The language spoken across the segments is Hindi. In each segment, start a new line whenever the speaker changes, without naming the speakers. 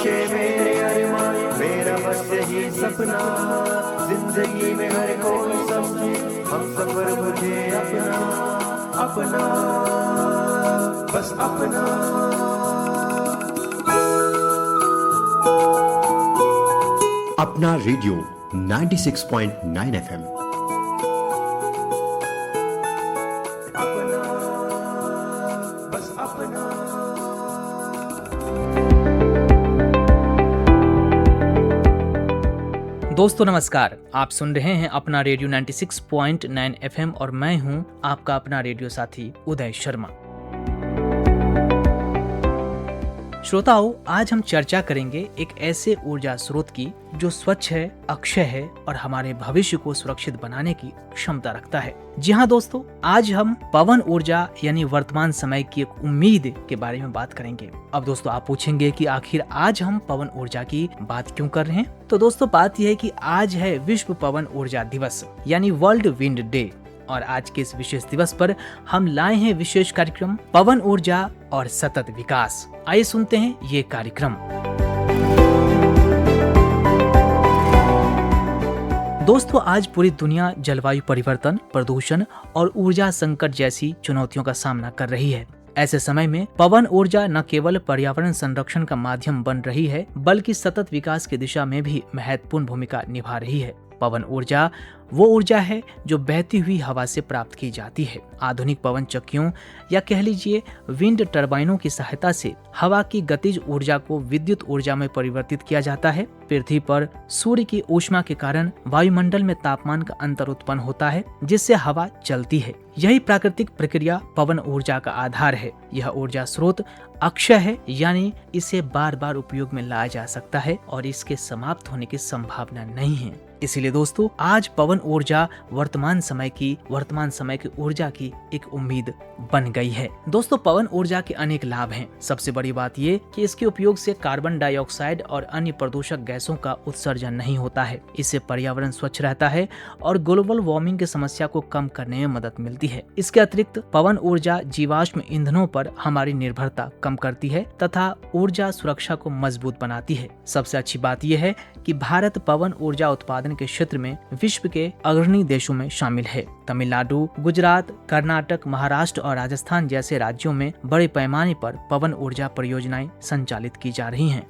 ख्वाहिशें मेरे अरमान, मेरा बस यही सपना, जिंदगी में हर कोई समझे हम सफर मुझे अपना, अपना बस अपना।
अपना रेडियो 96.9 FM।
अपना बस अपना।
दोस्तों नमस्कार, आप सुन रहे हैं अपना रेडियो 96.9 FM और मैं हूं आपका अपना रेडियो साथी उदय शर्मा। श्रोताओं, आज हम चर्चा करेंगे एक ऐसे ऊर्जा स्रोत की जो स्वच्छ है, अक्षय है और हमारे भविष्य को सुरक्षित बनाने की क्षमता रखता है। जी हाँ दोस्तों, आज हम पवन ऊर्जा यानी वर्तमान समय की एक उम्मीद के बारे में बात करेंगे। अब दोस्तों आप पूछेंगे कि आखिर आज हम पवन ऊर्जा की बात क्यों कर रहे हैं? तो दोस्तों बात यह है कि आज है विश्व पवन ऊर्जा दिवस यानी वर्ल्ड विंड डे, और आज के इस विशेष दिवस पर हम लाए हैं विशेष कार्यक्रम पवन ऊर्जा और सतत विकास। आइए सुनते हैं ये कार्यक्रम। दोस्तों आज पूरी दुनिया जलवायु परिवर्तन, प्रदूषण और ऊर्जा संकट जैसी चुनौतियों का सामना कर रही है। ऐसे समय में पवन ऊर्जा न केवल पर्यावरण संरक्षण का माध्यम बन रही है बल्कि सतत विकास की दिशा में भी महत्वपूर्ण भूमिका निभा रही है। पवन ऊर्जा वो ऊर्जा है जो बहती हुई हवा से प्राप्त की जाती है। आधुनिक पवन चक्कियों या कह लीजिए विंड टर्बाइनों की सहायता से हवा की गतिज ऊर्जा को विद्युत ऊर्जा में परिवर्तित किया जाता है। पृथ्वी पर सूर्य की ऊष्मा के कारण वायुमंडल में तापमान का अंतर उत्पन्न होता है जिससे हवा चलती है। यही प्राकृतिक प्रक्रिया पवन ऊर्जा का आधार है। यह ऊर्जा स्रोत अक्षय है यानी इसे बार बार उपयोग में लाया जा सकता है और इसके समाप्त होने की संभावना नहीं है। इसीलिए दोस्तों आज पवन ऊर्जा वर्तमान समय की ऊर्जा की एक उम्मीद बन गई है। दोस्तों पवन ऊर्जा के अनेक लाभ हैं। सबसे बड़ी बात ये कि इसके उपयोग से कार्बन डाइऑक्साइड और अन्य प्रदूषक गैसों का उत्सर्जन नहीं होता है। इससे पर्यावरण स्वच्छ रहता है और ग्लोबल वार्मिंग की समस्या को कम करने में मदद मिलती है। इसके अतिरिक्त पवन ऊर्जा जीवाश्म ईंधनों पर हमारी निर्भरता कम करती है तथा ऊर्जा सुरक्षा को मजबूत बनाती है। सबसे अच्छी बात यह है कि भारत पवन ऊर्जा उत्पादन के क्षेत्र में विश्व के अग्रणी देशों में शामिल है। तमिलनाडु, गुजरात, कर्नाटक, महाराष्ट्र और राजस्थान जैसे राज्यों में बड़े पैमाने पर पवन ऊर्जा परियोजनाएं संचालित की जा रही हैं।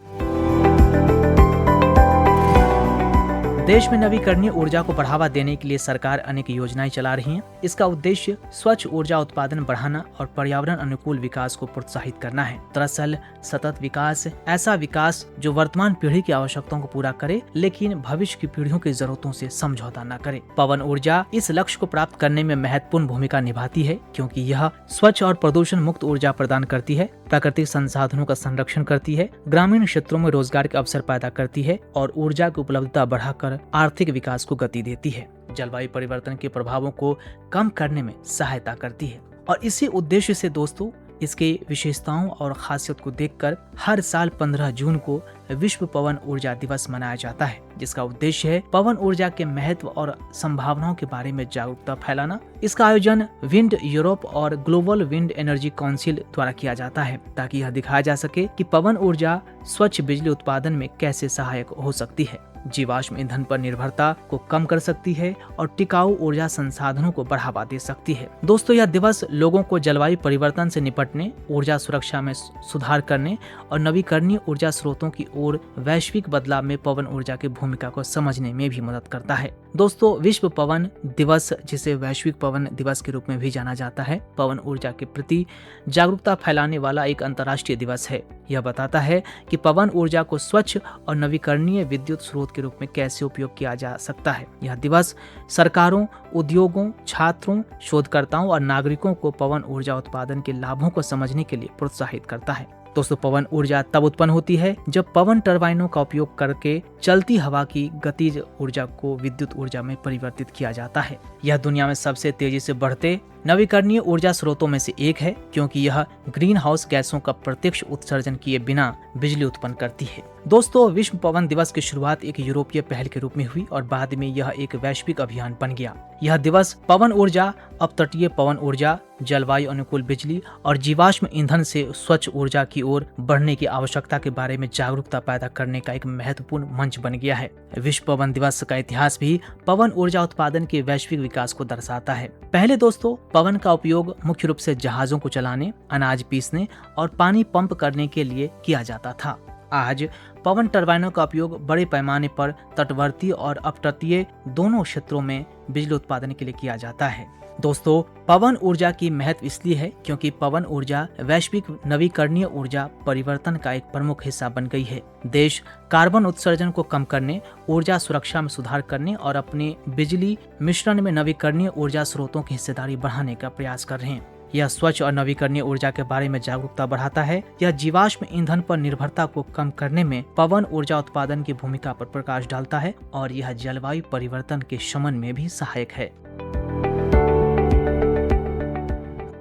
देश में नवीकरणीय ऊर्जा को बढ़ावा देने के लिए सरकार अनेक योजनाएं चला रही है। इसका उद्देश्य स्वच्छ ऊर्जा उत्पादन बढ़ाना और पर्यावरण अनुकूल विकास को प्रोत्साहित करना है। दरअसल सतत विकास ऐसा विकास जो वर्तमान पीढ़ी की आवश्यकताओं को पूरा करे लेकिन भविष्य की पीढ़ियों की जरूरतों से समझौता न करे। पवन ऊर्जा इस लक्ष्य को प्राप्त करने में महत्वपूर्ण भूमिका निभाती है क्योंकि यह स्वच्छ और प्रदूषण मुक्त ऊर्जा प्रदान करती है, प्राकृतिक संसाधनों का संरक्षण करती है, ग्रामीण क्षेत्रों में रोजगार के अवसर पैदा करती है और ऊर्जा की उपलब्धता बढ़ाकर आर्थिक विकास को गति देती है। जलवायु परिवर्तन के प्रभावों को कम करने में सहायता करती है और इसी उद्देश्य से दोस्तों इसके विशेषताओं और खासियत को देखकर हर साल 15 जून को विश्व पवन ऊर्जा दिवस मनाया जाता है, जिसका उद्देश्य है पवन ऊर्जा के महत्व और संभावनाओं के बारे में जागरूकता फैलाना। इसका आयोजन विंड यूरोप और ग्लोबल विंड एनर्जी काउंसिल द्वारा किया जाता है ताकि यह दिखाया जा सके कि पवन ऊर्जा स्वच्छ बिजली उत्पादन में कैसे सहायक हो सकती है, जीवाश्म ईंधन पर निर्भरता को कम कर सकती है और टिकाऊ ऊर्जा संसाधनों को बढ़ावा दे सकती है। दोस्तों यह दिवस लोगों को जलवायु परिवर्तन से निपटने, ऊर्जा सुरक्षा में सुधार करने और नवीकरणीय ऊर्जा स्रोतों की ओर वैश्विक बदलाव में पवन ऊर्जा की भूमिका को समझने में भी मदद करता है। दोस्तों विश्व पवन दिवस, जिसे वैश्विक पवन दिवस के रूप में भी जाना जाता है, पवन ऊर्जा के प्रति जागरूकता फैलाने वाला एक अंतर्राष्ट्रीय दिवस है। यह बताता है कि पवन ऊर्जा को स्वच्छ और नवीकरणीय विद्युत स्रोत के रूप में कैसे उपयोग किया जा सकता है। यह दिवस सरकारों, उद्योगों, छात्रों, शोधकर्ताओं और नागरिकों को पवन ऊर्जा उत्पादन के लाभों को समझने के लिए प्रोत्साहित करता है। दोस्तों पवन ऊर्जा तब उत्पन्न होती है जब पवन टर्बाइनों का उपयोग करके चलती हवा की गतिज ऊर्जा को विद्युत ऊर्जा में परिवर्तित किया जाता है। यह दुनिया में सबसे तेजी से बढ़ते नवीकरणीय ऊर्जा स्रोतों में से एक है क्योंकि यह ग्रीन हाउस गैसों का प्रत्यक्ष उत्सर्जन किए बिना बिजली उत्पन्न करती है। दोस्तों, विश्व पवन दिवस की शुरुआत एक यूरोपीय पहल के रूप में हुई और बाद में यह एक वैश्विक अभियान बन गया। यह दिवस पवन ऊर्जा, अपतटीय पवन ऊर्जा, जलवायु अनुकूल बिजली और जीवाश्म ईंधन से स्वच्छ ऊर्जा की ओर बढ़ने की आवश्यकता के बारे में जागरूकता पैदा करने का एक महत्वपूर्ण मंच बन गया है। विश्व पवन दिवस का इतिहास भी पवन ऊर्जा उत्पादन के वैश्विक विकास को दर्शाता है। पहले दोस्तों, पवन का उपयोग मुख्य रूप से जहाजों को चलाने, अनाज पीसने और पानी पंप करने के लिए किया जाता था। आज पवन टरबाइनों का उपयोग बड़े पैमाने पर तटवर्ती और अपतटीय दोनों क्षेत्रों में बिजली उत्पादन के लिए किया जाता है। दोस्तों, पवन ऊर्जा की महत्व इसलिए है क्योंकि पवन ऊर्जा वैश्विक नवीकरणीय ऊर्जा परिवर्तन का एक प्रमुख हिस्सा बन गई है। देश कार्बन उत्सर्जन को कम करने, ऊर्जा सुरक्षा में सुधार करने और अपने बिजली मिश्रण में नवीकरणीय ऊर्जा स्रोतों की हिस्सेदारी बढ़ाने का प्रयास कर रहे हैं। यह स्वच्छ और नवीकरणीय ऊर्जा के बारे में जागरूकता बढ़ाता है। यह जीवाश्म ईंधन पर निर्भरता को कम करने में पवन ऊर्जा उत्पादन की भूमिका पर प्रकाश डालता है और यह जलवायु परिवर्तन के शमन में भी सहायक है।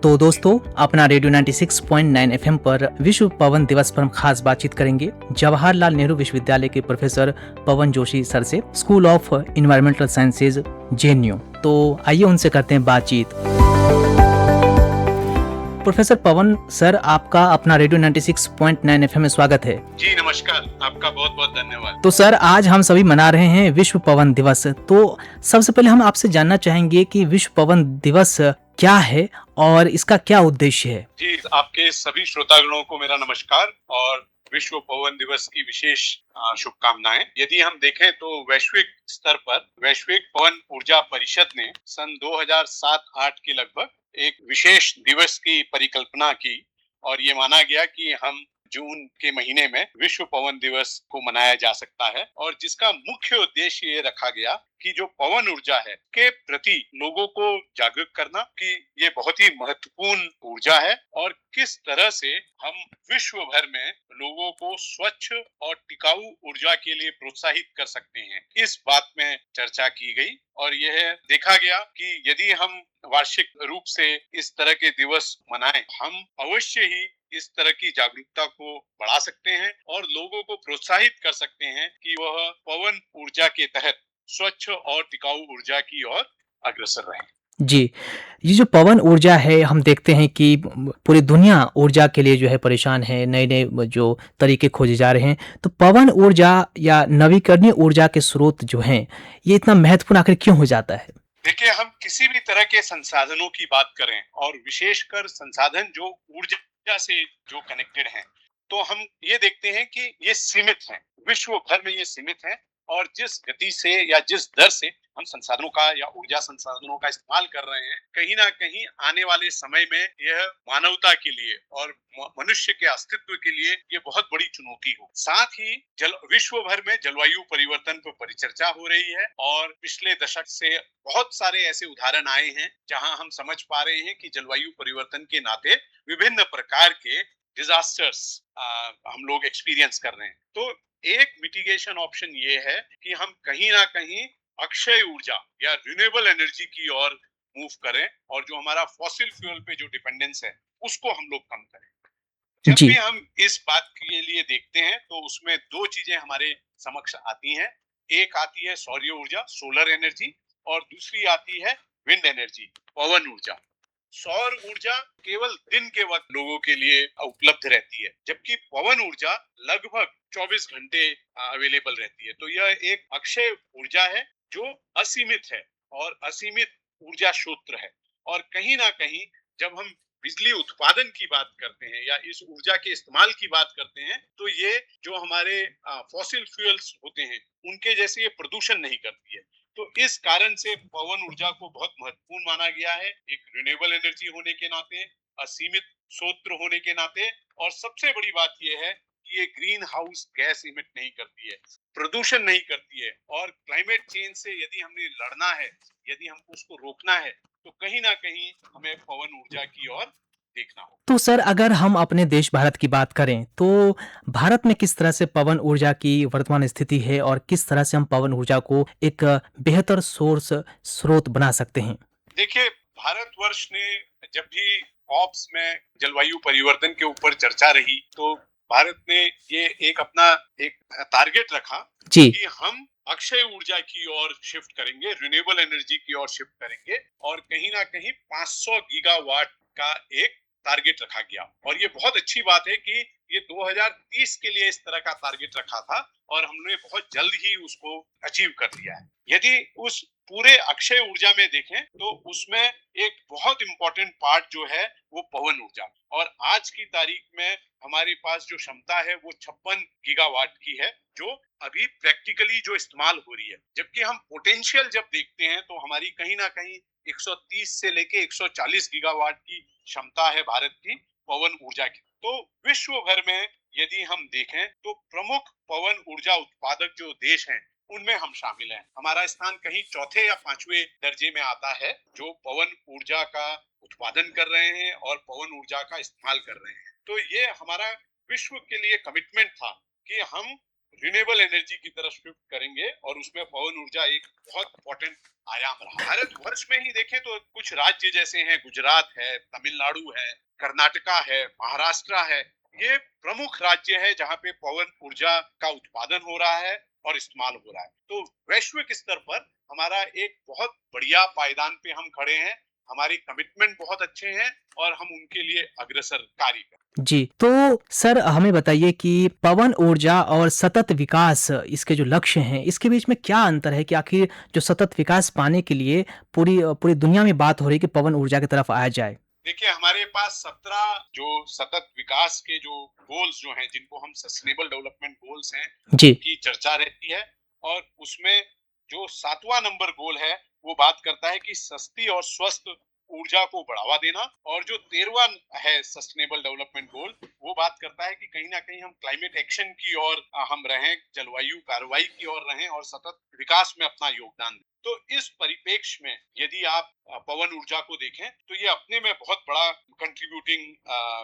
तो दोस्तों, अपना रेडियो 96.9 एफएम पर विश्व पवन दिवस पर हम खास बातचीत करेंगे जवाहरलाल नेहरू विश्वविद्यालय के प्रोफेसर पवन जोशी सर से, school of environmental sciences, JNU. तो आइए उनसे करते हैं बातचीत। प्रोफेसर पवन सर, आपका अपना रेडियो 96.9 एफएम में स्वागत है।
जी नमस्कार, आपका बहुत बहुत धन्यवाद।
तो सर, आज हम सभी मना रहे हैं विश्व पवन दिवस। तो सबसे पहले हम आपसे जानना चाहेंगे कि विश्व पवन दिवस क्या है और इसका क्या उद्देश्य है?
जी, आपके सभी श्रोतागणों को मेरा नमस्कार और विश्व पवन दिवस की विशेष शुभकामनाएं। यदि हम देखें तो वैश्विक स्तर पर वैश्विक पवन ऊर्जा परिषद ने सन 2007-8 के लगभग एक विशेष दिवस की परिकल्पना की और ये माना गया कि हम जून के महीने में विश्व पवन दिवस को मनाया जा सकता है और जिसका मुख्य उद्देश्य ये रखा गया कि जो पवन ऊर्जा है के प्रति लोगों को जागरूक करना कि ये बहुत ही महत्वपूर्ण ऊर्जा है और किस तरह से हम विश्व भर में लोगों को स्वच्छ और टिकाऊ ऊर्जा के लिए प्रोत्साहित कर सकते हैं। इस बात में चर्चा की गई और यह देखा गया कि यदि हम वार्षिक रूप से इस तरह के दिवस मनाएं, हम अवश्य ही इस तरह की जागरूकता को बढ़ा सकते हैं और लोगों को प्रोत्साहित कर सकते हैं कि वह पवन ऊर्जा के तहत स्वच्छ और टिकाऊ ऊर्जा की ओर अग्रसर रहें।
जी, ये जो पवन ऊर्जा है, हम देखते हैं कि पूरी दुनिया ऊर्जा के लिए जो है परेशान है, नए नए जो तरीके खोजे जा रहे हैं। तो पवन ऊर्जा या नवीकरणीय ऊर्जा के स्रोत जो हैं, ये इतना महत्वपूर्ण आखिर क्यों हो जाता है?
देखिए, हम किसी भी तरह के संसाधनों की बात करें और विशेषकर संसाधन जो ऊर्जा से जो कनेक्टेड हैं, तो हम ये देखते हैं कि ये सीमित हैं, विश्व भर में ये सीमित हैं और जिस गति से या जिस दर से हम संसाधनों का या ऊर्जा संसाधनों का इस्तेमाल कर रहे हैं, कहीं ना कहीं आने वाले समय में यह मानवता के लिए और मनुष्य के अस्तित्व के लिए ये बहुत बड़ी चुनौती हो। साथ ही विश्व भर में जलवायु परिवर्तन पर परिचर्चा हो रही है और पिछले दशक से बहुत सारे ऐसे उदाहरण आए हैं जहां हम समझ पा रहे हैं कि जलवायु परिवर्तन के नाते विभिन्न प्रकार के डिजास्टर्स हम लोग एक्सपीरियंस कर रहे हैं। तो एक मिटिगेशन ऑप्शन ये है कि हम कहीं ना कहीं अक्षय ऊर्जा या रिन्यूएबल एनर्जी की ओर मूव करें और जो हमारा फॉसिल फ्यूल पे जो डिपेंडेंस है उसको हम लोग कम करें। जब भी हम इस बात के लिए देखते हैं तो उसमें दो चीजें हमारे समक्ष आती हैं। एक आती है सौर ऊर्जा, सोलर एनर्जी, और दूसरी आती है विंड एनर्जी, पवन ऊर्जा। सौर ऊर्जा केवल दिन के वक्त लोगों के लिए उपलब्ध रहती है, जबकि पवन ऊर्जा लगभग 24 घंटे अवेलेबल रहती है। तो यह एक अक्षय ऊर्जा है जो असीमित है और असीमित ऊर्जा स्रोत है। और कहीं ना कहीं जब हम बिजली उत्पादन की बात करते हैं या इस ऊर्जा के इस्तेमाल की बात करते हैं, तो ये जो हमारे फॉसिल फ्यूल्स होते हैं उनके जैसे ये प्रदूषण नहीं करती है। तो इस कारण से पवन ऊर्जा को बहुत महत्वपूर्ण माना गया है, एक रिन्यूएबल एनर्जी होने के नाते, असीमित स्रोत होने के नाते, और सबसे बड़ी बात यह है कि ये ग्रीन हाउस गैस इमिट नहीं करती है, प्रदूषण नहीं करती है। और क्लाइमेट चेंज से यदि हमने लड़ना है, यदि हमको उसको रोकना है, तो कहीं ना कहीं हमें पवन ऊर्जा की ओर देखना हो।
तो सर, अगर हम अपने देश भारत की बात करें तो भारत में किस तरह से पवन ऊर्जा की वर्तमान स्थिति है और किस तरह से हम पवन ऊर्जा को एक बेहतर स्रोत बना सकते हैं?
देखिए, भारतवर्ष ने जब भी कॉप्स में जलवायु परिवर्तन के ऊपर चर्चा रही तो भारत ने ये एक अपना एक टारगेट रखा
जी।
कि हम अक्षय ऊर्जा की ओर शिफ्ट करेंगे, रिन्यूएबल एनर्जी की ओर शिफ्ट करेंगे और कहीं ना कहीं 500 गीगावाट का एक टारगेट रखा गया। और ये बहुत अच्छी बात है कि ये 2030 के लिए इस तरह का टारगेट रखा था और हमने बहुत जल्द ही उसको अचीव कर लिया है। यदि उस पूरे अक्षय ऊर्जा में देखें तो उसमें एक बहुत इंपॉर्टेंट पार्ट जो है वो पवन ऊर्जा, और आज की तारीख में हमारे पास जो क्षमता है वो 56 गीगावाट की है जो अभी प्रैक्टिकली जो इस्तेमाल हो रही है। जबकि हम पोटेंशियल जब देखते हैं तो हमारी कहीं ना कहीं 130 से लेके 140 गीगावाट की क्षमता है भारत की पवन ऊर्जा की। तो विश्व भर में यदि हम देखें तो प्रमुख पवन ऊर्जा उत्पादक जो देश हैं उनमें हम शामिल हैं। हमारा स्थान कहीं चौथे या पांचवें दर्जे में आता है जो पवन ऊर्जा का उत्पादन कर रहे हैं और पवन ऊर्जा का इस्तेमाल कर रहे हैं। तो ये हमारा विश्व के लिए कमिटमेंट था कि हम रिन्यूएबल एनर्जी की तरफ शिफ्ट करेंगे और उसमें पवन ऊर्जा एक बहुत इंपॉर्टेंट आयाम रहा। भारत वर्ष में ही देखें तो कुछ राज्य जैसे हैं, गुजरात है, तमिलनाडु है, कर्नाटका है, महाराष्ट्र है, ये प्रमुख राज्य है जहाँ पे पवन ऊर्जा का उत्पादन हो रहा है और इस्तेमाल हो रहा है। तो वैश्विक स्तर पर हमारा एक बहुत बढ़िया पायदान पे हम खड़े हैं, हमारे कमिटमेंट बहुत अच्छे हैं और हम उनके लिए अग्रसर कार्य कर।
जी, तो सर हमें बताइए कि पवन ऊर्जा और सतत विकास इसके जो लक्ष्य हैं, इसके बीच में क्या अंतर है कि आखिर जो सतत विकास पाने के लिए पूरी पूरी दुनिया में बात हो रही है कि पवन ऊर्जा की तरफ आया जाए?
देखिए, हमारे पास 17 जो सतत विकास के जो गोल्स जो हैं जिनको हम सस्टेनेबल डेवलपमेंट गोल्स हैं
जी।
की चर्चा रहती है और उसमें जो 7वां नंबर गोल है वो बात करता है कि सस्ती और स्वस्थ ऊर्जा को बढ़ावा देना, और जो 13वां है सस्टेनेबल डेवलपमेंट गोल वो बात करता है कि कहीं ना कहीं हम क्लाइमेट एक्शन की ओर हम रहें, जलवायु कार्रवाई की ओर रहें और सतत विकास में अपना योगदान दें। तो इस परिप्रेक्ष्य में यदि आप पवन ऊर्जा को देखें तो ये अपने में बहुत बड़ा कंट्रीब्यूटिंग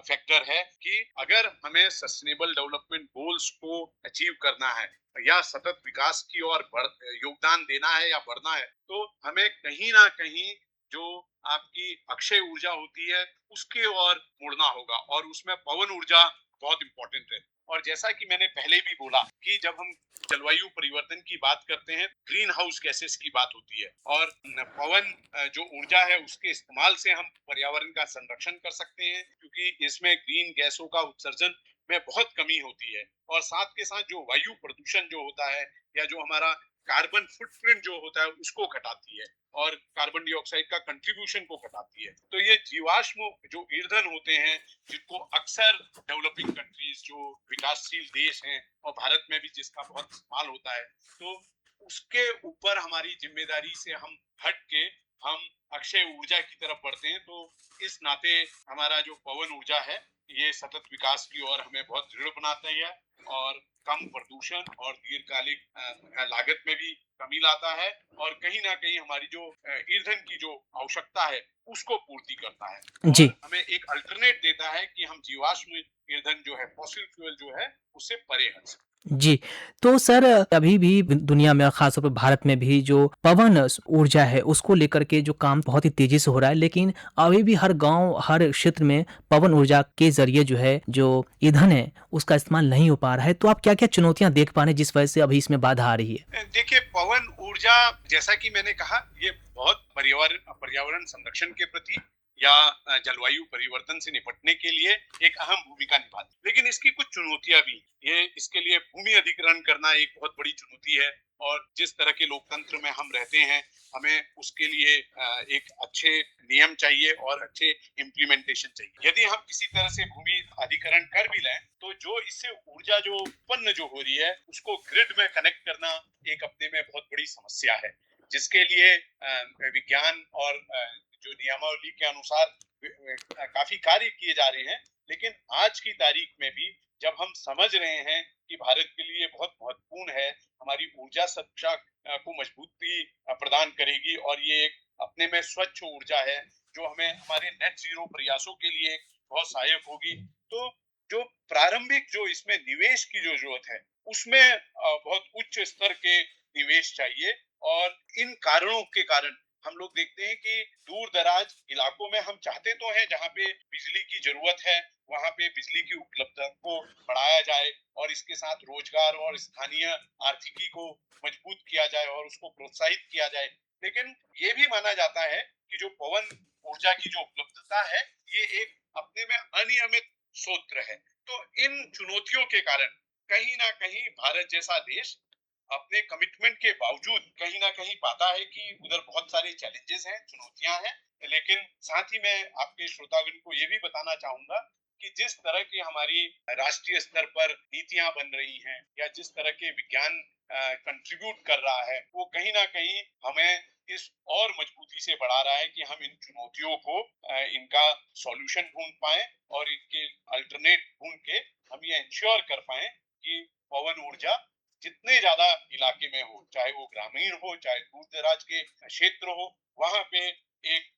फैक्टर है कि अगर हमें सस्टेनेबल डेवलपमेंट गोल्स को अचीव करना है या सतत विकास की ओर योगदान देना है या बढ़ना है तो हमें कहीं ना कहीं जो आपकी अक्षय ऊर्जा होती है उसके ओर मुड़ना होगा और उसमें पवन ऊर्जा बहुत इंपॉर्टेंट है। और जैसा कि मैंने पहले भी बोला कि जब हम जलवायु परिवर्तन की बात करते हैं ग्रीन हाउस गैसेस की बात होती है और पवन जो ऊर्जा है उसके इस्तेमाल से हम पर्यावरण का संरक्षण कर सकते हैं क्योंकि इसमें ग्रीन गैसों का उत्सर्जन में बहुत कमी होती है और साथ के साथ जो वायु प्रदूषण जो होता है या जो हमारा कार्बन फुटप्रिंट जो होता है उसको घटाती है और कार्बन डाइऑक्साइड का कंट्रीब्यूशन को घटाती है। तो ये जीवाश्म जो ईंधन होते हैं जिनको अक्सर डेवलपिंग कंट्रीज जो विकासशील देश हैं और भारत में भी जिसका बहुत इस्तेमाल होता है तो उसके ऊपर हमारी जिम्मेदारी से हम हट के हम अक्षय ऊर्जा की तरफ बढ़ते हैं। तो इस नाते हमारा जो पवन ऊर्जा है ये सतत विकास की ओर हमें बहुत दृढ़ बनाता है और कम प्रदूषण और दीर्घकालिक लागत में भी कमी लाता है और कहीं ना कहीं हमारी जो ईंधन की जो आवश्यकता है उसको पूर्ति करता है
जी।
और हमें एक अल्टरनेट देता है कि हम जीवाश्म ईंधन जो है फॉसिल फ्यूल जो है उससे परे हट सकें।
जी, तो सर अभी भी दुनिया में ख़ासतौर पे भारत में भी जो पवन ऊर्जा है उसको लेकर के जो काम बहुत ही तेज़ी से हो रहा है, लेकिन अभी भी हर गाँव, हर क्षेत्र में पवन ऊर्जा के ज़रिए जो है, जो ईंधन है उसका इस्तेमाल नहीं हो पा रहा है। तो आप क्या-क्या चुनौतियाँ देख पा रहे हैं जिस वजह से अभी इसमें बाधा आ रही है?
देखिए, पवन ऊर्जा जैसा कि मैंने कहा ये बहुत पर्यावरण संरक्षण के प्रति या जलवायु परिवर्तन से निपटने के लिए एक अहम भूमिका निभाती है, लेकिन इसकी कुछ चुनौतियां भी। ये इसके लिए भूमि अधिग्रहण करना एक बहुत बड़ी चुनौती है और जिस तरह के लोकतंत्र में हम रहते हैं हमें उसके लिए एक अच्छे नियम चाहिए और अच्छे इम्प्लीमेंटेशन चाहिए। यदि हम किसी तरह से भूमि अधिग्रहण कर भी लें तो जो इससे ऊर्जा जो उत्पन्न जो हो रही है उसको ग्रिड में कनेक्ट करना एक अपने में बहुत बड़ी समस्या है, जिसके लिए विज्ञान और जो नियमावली के अनुसार काफी कार्य किए जा रहे हैं। लेकिन आज की तारीख में भी जब हम समझ रहे हैं कि भारत के लिए बहुत महत्वपूर्ण है, हमारी ऊर्जा सुरक्षा को मजबूती प्रदान करेगी और ये एक अपने में स्वच्छ ऊर्जा है जो हमें हमारे नेट जीरो प्रयासों के लिए बहुत सहायक होगी। तो जो प्रारंभिक जो इसमें निवेश की जो जरूरत है उसमें बहुत उच्च स्तर के निवेश चाहिए और इन कारणों के कारण हम लोग देखते हैं कि दूर दराज इलाकों में हम चाहते तो हैं जहाँ पे बिजली की जरूरत है वहाँ पे बिजली की उपलब्धता को बढ़ाया जाए और इसके साथ रोजगार और स्थानीय आर्थिकी को मजबूत किया जाए और उसको प्रोत्साहित किया जाए। लेकिन ये भी माना जाता है कि जो पवन ऊर्जा की जो उपलब्धता है ये एक अपने में अनियमित स्रोत है। तो इन चुनौतियों के कारण कहीं ना कहीं भारत जैसा देश अपने कमिटमेंट के बावजूद कहीं ना कहीं पाता है कि उधर बहुत सारे चैलेंजेस हैं, चुनौतियां हैं। लेकिन साथ ही मैं आपके श्रोतागण को ये भी बताना चाहूंगा कि जिस तरह की हमारी राष्ट्रीय स्तर पर नीतियां बन रही हैं या जिस तरह के विज्ञान कंट्रीब्यूट कर रहा है वो कहीं ना कहीं हमें इस और मजबूती से बढ़ा रहा है कि हम इन चुनौतियों को इनका सॉल्यूशन ढूंढ पाए और इनके अल्टरनेट ढूंढ के हम ये इंश्योर कर पाए कि पवन ऊर्जा जितने ज्यादा इलाके में हो, चाहे वो ग्रामीण हो चाहे दूर दराज के क्षेत्र हो, वहां पे एक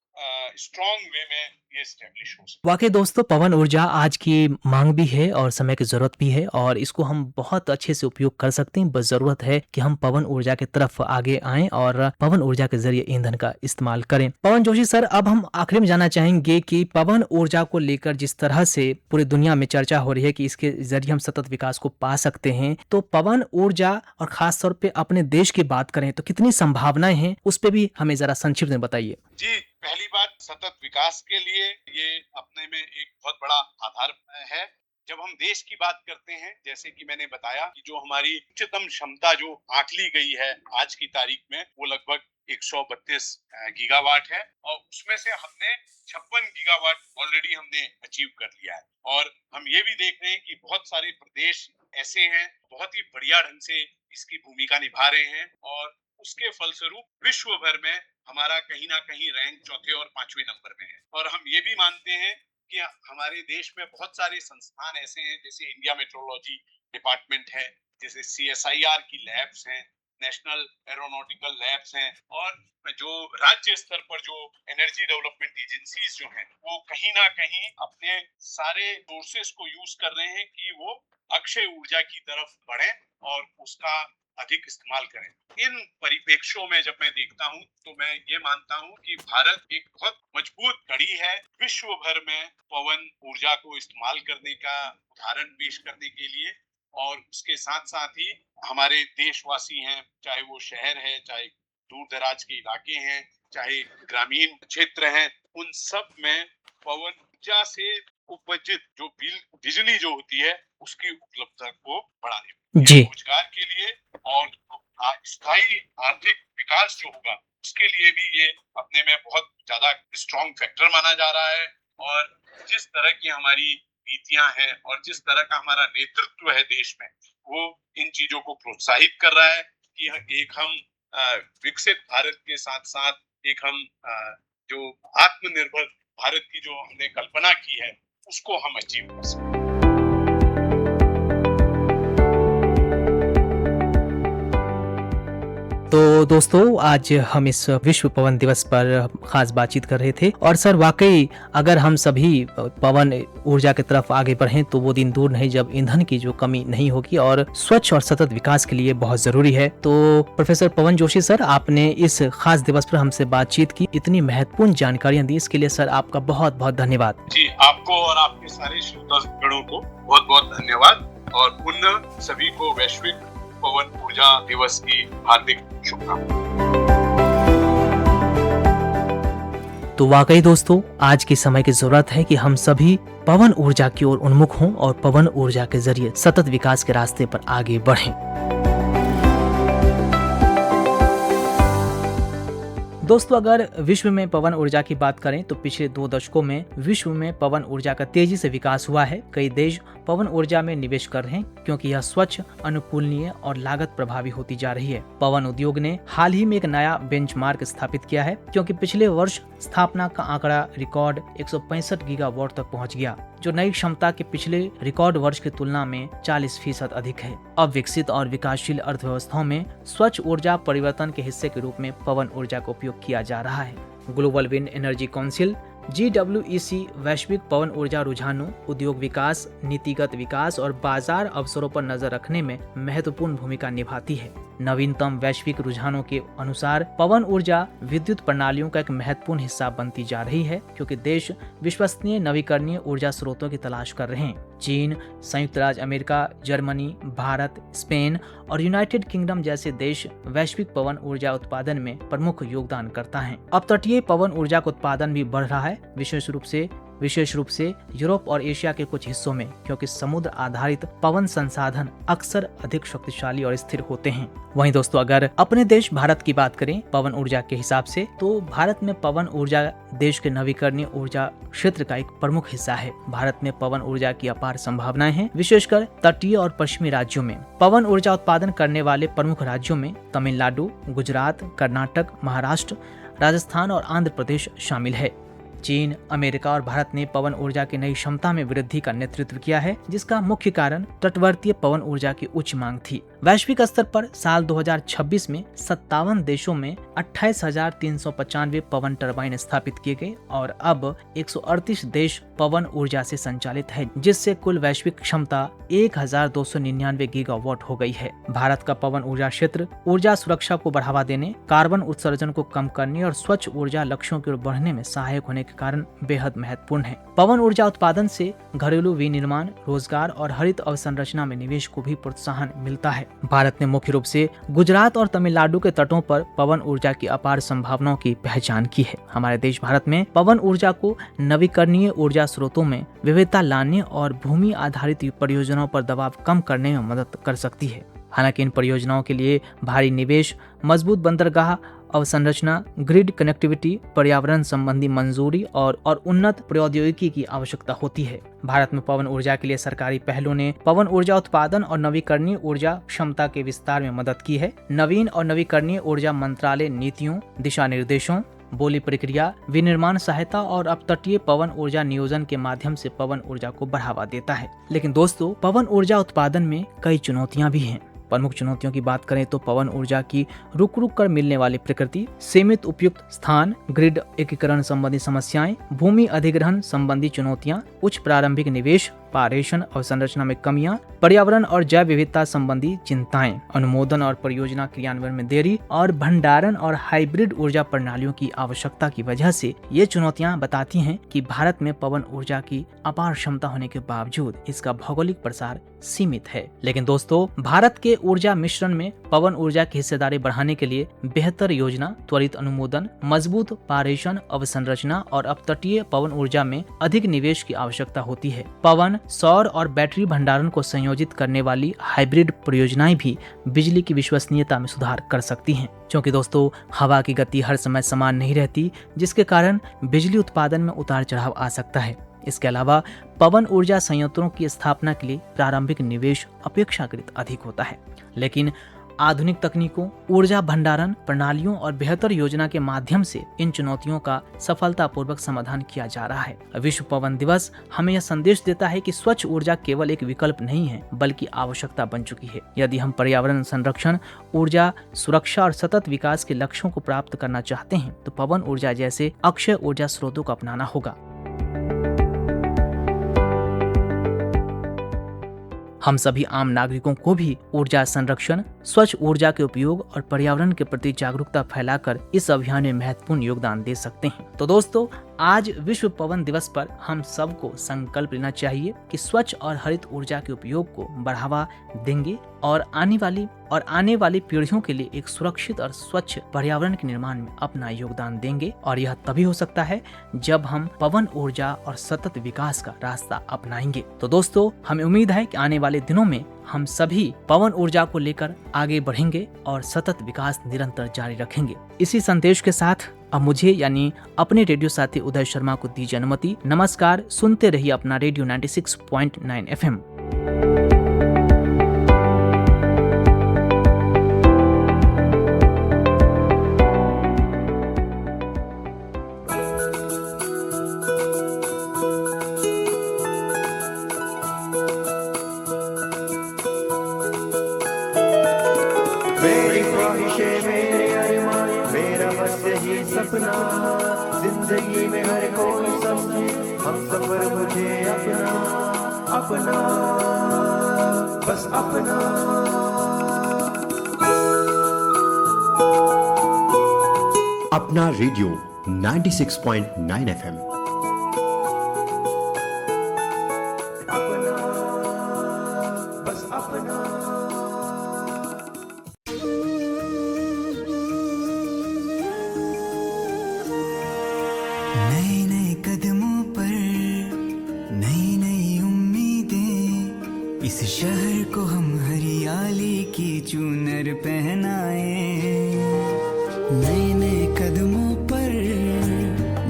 स्ट्रॉन्ग वे में ये एस्टेब्लिश हो सके।
वाकई दोस्तों, पवन ऊर्जा आज की मांग भी है और समय की जरूरत भी है और इसको हम बहुत अच्छे से उपयोग कर सकते हैं। बस जरूरत है कि हम पवन ऊर्जा की तरफ आगे आएं और पवन ऊर्जा के जरिए ईंधन का इस्तेमाल करें। पवन जोशी सर, अब हम आखिर में जानना चाहेंगे कि पवन ऊर्जा को लेकर जिस तरह से पूरी दुनिया में चर्चा हो रही है कि इसके जरिए हम सतत विकास को पा सकते हैं, तो पवन ऊर्जा और खास तौर पे अपने देश की बात करें तो कितनी संभावनाएं हैं, उस पर भी हमें जरा संक्षिप्त में बताइए।
जी, पहली बात, सतत विकास के लिए ये अपने में एक बहुत बड़ा आधार है। जब हम देश की बात करते हैं, जैसे कि मैंने बताया कि जो हमारी उच्चतम क्षमता जो आंक ली गई है आज की तारीख में वो लगभग 132 गीगावाट है और उसमें से हमने 56 गीगावाट ऑलरेडी हमने अचीव कर लिया है। और हम ये भी देख रहे हैं कि बहुत सारे प्रदेश ऐसे हैं बहुत ही बढ़िया ढंग से इसकी भूमिका निभा रहे हैं और उसके फलस्वरूप विश्व भर में हमारा कहीं ना कहीं रैंक चौथे और पांचवें नंबर में है। और हम ये भी मानते हैं कि हमारे देश में बहुत सारे संस्थान ऐसे हैं, जैसे इंडिया मेट्रोलॉजी डिपार्टमेंट है, जैसे CSIR की लैब्स हैं, नेशनल एरोनॉटिकल लैब्स हैं और जो राज्य स्तर पर जो एनर्जी डेवलपमेंट एजेंसीज जो हैं वो कहीं ना कहीं अपने सारे सोर्सेस को यूज कर रहे हैं कि वो अक्षय ऊर्जा की तरफ बढ़े और उसका अधिक इस्तेमाल करें। इन परिप्रेक्ष्यों में जब मैं देखता हूं तो मैं ये मानता हूं कि भारत एक बहुत मजबूत कड़ी है विश्व भर में पवन ऊर्जा को इस्तेमाल करने का उदाहरण पेश करने के लिए। और उसके साथ साथ ही हमारे देशवासी हैं, चाहे वो शहर है, चाहे दूर दराज के इलाके हैं, चाहे ग्रामीण क्षेत्र हैं, उन सब में पवन ऊर्जा से उपजित जो बिजली जो होती है उसकी उपलब्धता को बढ़ाने
जी,
रोजगार के लिए और स्थायी आर्थिक विकास जो होगा उसके लिए भी ये अपने में बहुत ज्यादा स्ट्रॉन्ग फैक्टर माना जा रहा है। और जिस तरह की हमारी नीतियां हैं और जिस तरह का हमारा नेतृत्व है देश में, वो इन चीजों को प्रोत्साहित कर रहा है कि एक हम विकसित भारत के साथ साथ एक हम जो आत्मनिर्भर भारत की जो हमने कल्पना की है उसको हम अचीव कर सकें।
तो दोस्तों, आज हम इस विश्व पवन दिवस पर खास बातचीत कर रहे थे और सर वाकई अगर हम सभी पवन ऊर्जा की तरफ आगे बढ़ें तो वो दिन दूर नहीं जब ईंधन की जो कमी नहीं होगी और स्वच्छ और सतत विकास के लिए बहुत जरूरी है। तो प्रोफेसर पवन जोशी सर, आपने इस खास दिवस पर हमसे बातचीत की, इतनी महत्वपूर्ण जानकारियां दी, इसके लिए सर आपका बहुत बहुत धन्यवाद।
जी, आपको और आपके सारे श्रोतागणों को बहुत बहुत धन्यवाद और पुनः सभी को वैश्विक पवन ऊर्जा दिवस की हार्दिक शुभकामनाएं।
तो वाकई दोस्तों, आज के समय की जरूरत है कि हम सभी पवन ऊर्जा की ओर उन्मुख हों और पवन ऊर्जा के जरिए सतत विकास के रास्ते पर आगे बढ़ें। दोस्तों, अगर विश्व में पवन ऊर्जा की बात करें तो पिछले 2 दशकों में विश्व में पवन ऊर्जा का तेजी से विकास हुआ है। कई देश पवन ऊर्जा में निवेश कर रहे हैं क्योंकि यह स्वच्छ, अनुकूलनीय और लागत प्रभावी होती जा रही है। पवन उद्योग ने हाल ही में एक नया बेंचमार्क स्थापित किया है क्योंकि पिछले वर्ष स्थापना का आंकड़ा रिकॉर्ड 165 गीगावाट तक पहुंच गया, जो नई क्षमता के पिछले रिकॉर्ड वर्ष की तुलना में 40% अधिक है। अब विकसित और विकासशील अर्थव्यवस्थाओं में स्वच्छ ऊर्जा परिवर्तन के हिस्से के रूप में पवन ऊर्जा का उपयोग किया जा रहा है। Global wind energy council GWEC वैश्विक पवन ऊर्जा रुझानों, उद्योग विकास, नीतिगत विकास और बाजार अवसरों पर नजर रखने में महत्वपूर्ण भूमिका निभाती है। नवीनतम वैश्विक रुझानों के अनुसार पवन ऊर्जा विद्युत प्रणालियों का एक महत्वपूर्ण हिस्सा बनती जा रही है, क्योंकि देश विश्वसनीय नवीकरणीय ऊर्जा स्रोतों की तलाश कर रहे हैं। चीन, संयुक्त राज्य अमेरिका, जर्मनी, भारत, स्पेन और यूनाइटेड किंगडम जैसे देश वैश्विक पवन ऊर्जा उत्पादन में प्रमुख योगदान करता है। अपतटीय पवन ऊर्जा का उत्पादन भी बढ़ रहा है, विशेष रूप से यूरोप और एशिया के कुछ हिस्सों में, क्योंकि समुद्र आधारित पवन संसाधन अक्सर अधिक शक्तिशाली और स्थिर होते हैं। वहीं दोस्तों, अगर अपने देश भारत की बात करें पवन ऊर्जा के हिसाब से, तो भारत में पवन ऊर्जा देश के नवीकरणीय ऊर्जा क्षेत्र का एक प्रमुख हिस्सा है। भारत में पवन ऊर्जा की अपार संभावनाएं हैं, विशेषकर तटीय और पश्चिमी राज्यों में। पवन ऊर्जा उत्पादन करने वाले प्रमुख राज्यों में तमिलनाडु, गुजरात, कर्नाटक, महाराष्ट्र, राजस्थान और आंध्र प्रदेश शामिल है। चीन, अमेरिका और भारत ने पवन ऊर्जा की नई क्षमता में वृद्धि का नेतृत्व किया है, जिसका मुख्य कारण तटवर्तीय पवन ऊर्जा की उच्च मांग थी। वैश्विक स्तर पर साल 2026 में 57 देशों में 28,395 पवन टरबाइन स्थापित किए गए और अब 138 देश पवन ऊर्जा से संचालित है, जिससे कुल वैश्विक क्षमता 1,299 गीगावाट हो गई है। भारत का पवन ऊर्जा क्षेत्र ऊर्जा सुरक्षा को बढ़ावा देने, कार्बन उत्सर्जन को कम करने और स्वच्छ ऊर्जा लक्ष्यों की ओर बढ़ने में सहायक होने के कारण बेहद महत्वपूर्ण है। पवन ऊर्जा उत्पादन से घरेलू विनिर्माण, रोजगार और हरित अवसंरचना में निवेश को भी प्रोत्साहन मिलता है। भारत ने मुख्य रूप से गुजरात और तमिलनाडु के तटों पर पवन ऊर्जा की अपार संभावनाओं की पहचान की है। हमारे देश भारत में पवन ऊर्जा को नवीकरणीय ऊर्जा स्रोतों में विविधता लाने और भूमि आधारित परियोजनाओं पर दबाव कम करने में मदद कर सकती है। हालांकि इन परियोजनाओं के लिए भारी निवेश, मजबूत बंदरगाह अवसंरचना, ग्रिड कनेक्टिविटी, पर्यावरण संबंधी मंजूरी और उन्नत प्रौद्योगिकी की आवश्यकता होती है। भारत में पवन ऊर्जा के लिए सरकारी पहलों ने पवन ऊर्जा उत्पादन और नवीकरणीय ऊर्जा क्षमता के विस्तार में मदद की है। नवीन और नवीकरणीय ऊर्जा मंत्रालय नीतियों, दिशा निर्देशों, बोली प्रक्रिया, विनिर्माण सहायता और अपतटीय पवन ऊर्जा नियोजन के माध्यम से पवन ऊर्जा को बढ़ावा देता है। लेकिन दोस्तों, पवन ऊर्जा उत्पादन में कई चुनौतियां भी हैं। प्रमुख चुनौतियों की बात करें तो पवन ऊर्जा की रुक रुक कर मिलने वाली प्रकृति, सीमित उपयुक्त स्थान, ग्रिड एकीकरण संबंधी समस्याएं, भूमि अधिग्रहण संबंधी चुनौतियां, उच्च प्रारंभिक निवेश, पारेषण अवसंरचना में कमियां, पर्यावरण और जैव विविधता संबंधी चिंताएं, अनुमोदन और परियोजना क्रियान्वयन में देरी और भंडारण और हाइब्रिड ऊर्जा प्रणालियों की आवश्यकता की वजह से ये चुनौतियां बताती हैं कि भारत में पवन ऊर्जा की अपार क्षमता होने के बावजूद इसका भौगोलिक प्रसार सीमित है। लेकिन दोस्तों, भारत के ऊर्जा मिश्रण में पवन ऊर्जा की हिस्सेदारी बढ़ाने के लिए बेहतर योजना, त्वरित अनुमोदन, मजबूत पारेषण अवसंरचना और अपतटीय पवन ऊर्जा में अधिक निवेश की आवश्यकता होती है। पवन, सौर और बैटरी भंडारण को संयोजित करने वाली हाइब्रिड परियोजनाएं भी बिजली की विश्वसनीयता में सुधार कर सकती हैं, क्योंकि दोस्तों हवा की गति हर समय समान नहीं रहती, जिसके कारण बिजली उत्पादन में उतार चढ़ाव आ सकता है। इसके अलावा पवन ऊर्जा संयंत्रों की स्थापना के लिए प्रारंभिक निवेश अपेक्षाकृत अधिक होता है, लेकिन आधुनिक तकनीकों, ऊर्जा भंडारण प्रणालियों और बेहतर योजना के माध्यम से इन चुनौतियों का सफलतापूर्वक समाधान किया जा रहा है। विश्व पवन दिवस हमें यह संदेश देता है कि स्वच्छ ऊर्जा केवल एक विकल्प नहीं है, बल्कि आवश्यकता बन चुकी है। यदि हम पर्यावरण संरक्षण, ऊर्जा सुरक्षा और सतत विकास के लक्ष्यों को प्राप्त करना चाहते हैं, तो पवन ऊर्जा जैसे अक्षय ऊर्जा स्रोतों को अपनाना होगा। हम सभी आम नागरिकों को भी ऊर्जा संरक्षण, स्वच्छ ऊर्जा के उपयोग और पर्यावरण के प्रति जागरूकता फैलाकर इस अभियान में महत्वपूर्ण योगदान दे सकते हैं। तो दोस्तों, आज विश्व पवन दिवस पर हम सबको संकल्प लेना चाहिए कि स्वच्छ और हरित ऊर्जा के उपयोग को बढ़ावा देंगे और आने वाली पीढ़ियों के लिए एक सुरक्षित और स्वच्छ पर्यावरण के निर्माण में अपना योगदान देंगे। और यह तभी हो सकता है जब हम पवन ऊर्जा और सतत विकास का रास्ता अपनाएंगे। तो दोस्तों, हमें उम्मीद है कि आने वाले दिनों में हम सभी पवन ऊर्जा को लेकर आगे बढ़ेंगे और सतत विकास निरंतर जारी रखेंगे। इसी संदेश के साथ अब मुझे यानी अपने रेडियो साथी उदय शर्मा को दीजिए अनुमति। नमस्कार, सुनते रहिए अपना रेडियो 96.9 FM।
मेरी ख्वाहिशें, मेरे अरमान, मेरा बस यही सपना, जिंदगी में हर कोई समझे हम सफर मुझे अपना, अपना बस अपना।
अपना रेडियो 96.9 FM।
अपना, बस अपना।
नए नए कदमों पर नई नई उम्मीदें, इस शहर को हम हरियाली की चूनर पहनाए। नए नए कदमों पर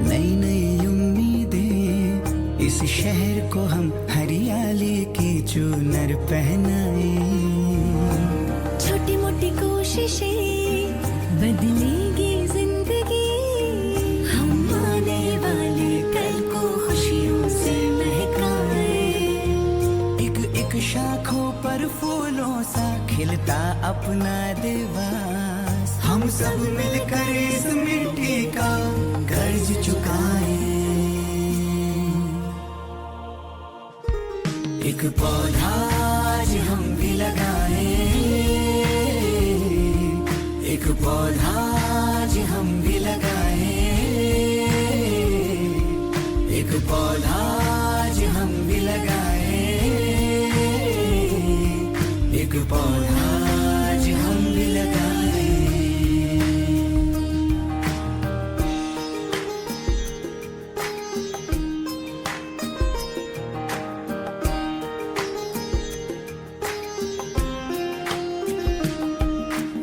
नई नई उम्मीदें, इस शहर को हम हरियाली की चूनर पहनाए।
छोटी मोटी कोशिशें बदलेगी जिंदगी, हम आने वाले कल को खुशियों से महकाए।
एक एक शाखों पर फूलों सा खिलता अपना देवास, हम सब मिलकर इस मिट्टी का कर्ज चुकाए। एक पौधा आज हम भी लगाए, एक पौधा आज हम भी लगाए, एक पौधा आज हम भी लगाए, एक पौधा आज हम भी लगाए।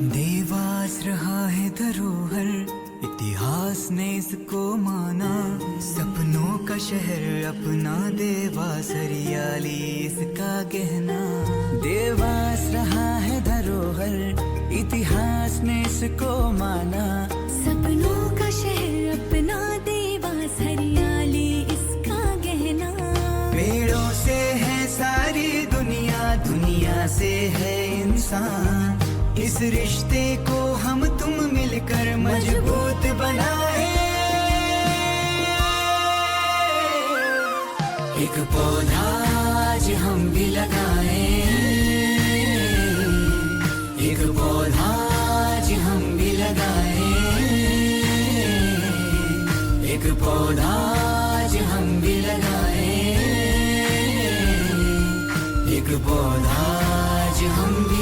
देवास रहा है धरोहर, इतिहास ने इसको माना। सपनों का शहर अपना देवास, हरियाली इसका गहना। देवास रहा है धरोहर, इतिहास ने इसको माना।
सपनों का शहर अपना देवास, हरियाली इसका गहना।
पेड़ों से है सारी दुनिया, दुनिया से है इंसान। इस रिश्ते को हम तुम मिलकर मजबूत बनाए। एक पौधा आज हम भी लगाए, एक पौधा आज हम भी लगाए, एक पौधा आज हम भी लगाए, एक पौधा आज हम भी